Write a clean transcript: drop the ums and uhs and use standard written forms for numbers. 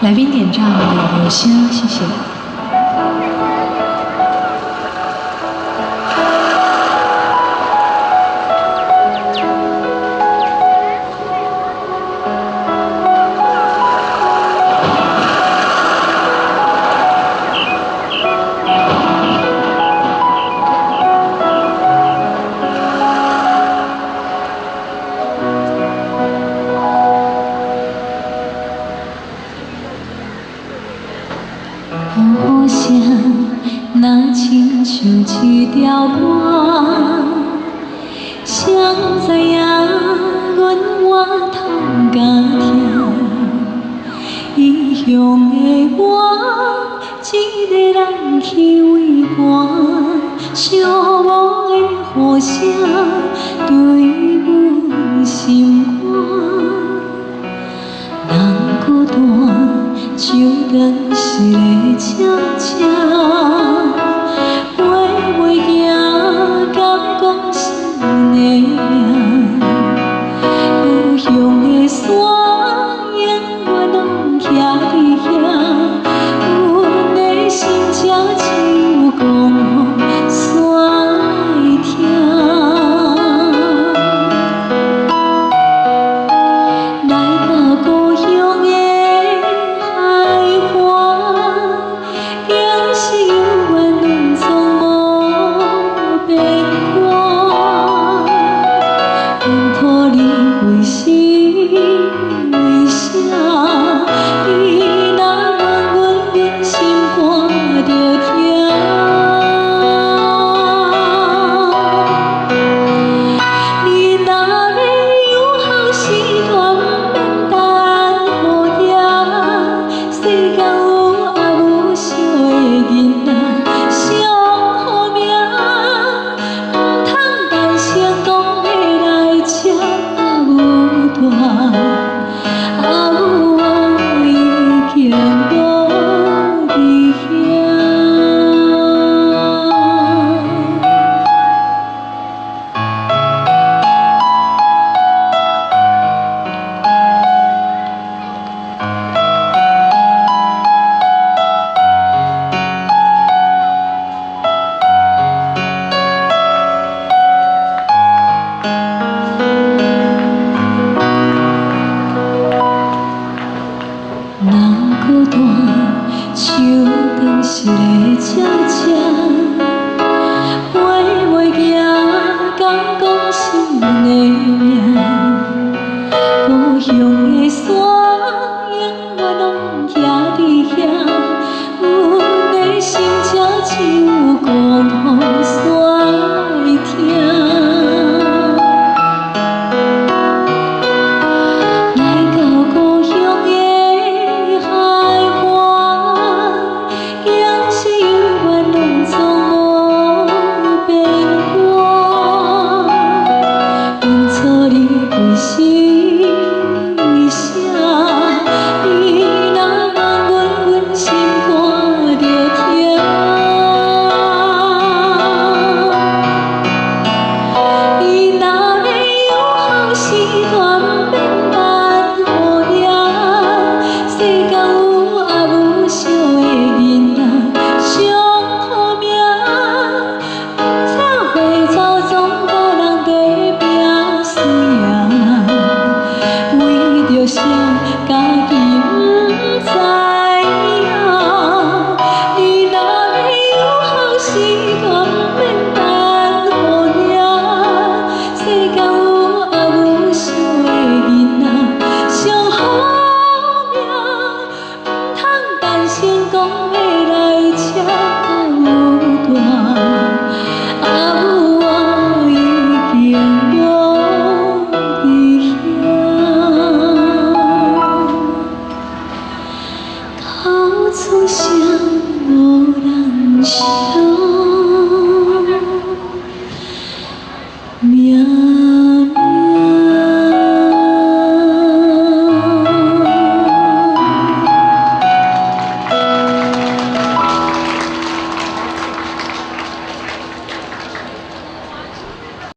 来宾点唱《有心》，谢谢。好像那亲像一条歌，谁知影阮我通甲听，异乡的我，一个人去为伴，寂寞的雨声对阮心肝，人孤单。就当是个悄悄，飞袂行，敢讲心的命。故乡的山，永远拢徛伫遐，阮的心才只有讲山会听。来到故乡的。人孤单，就当是个悄悄，飞袂行，敢讲心的命。故乡的山，永远拢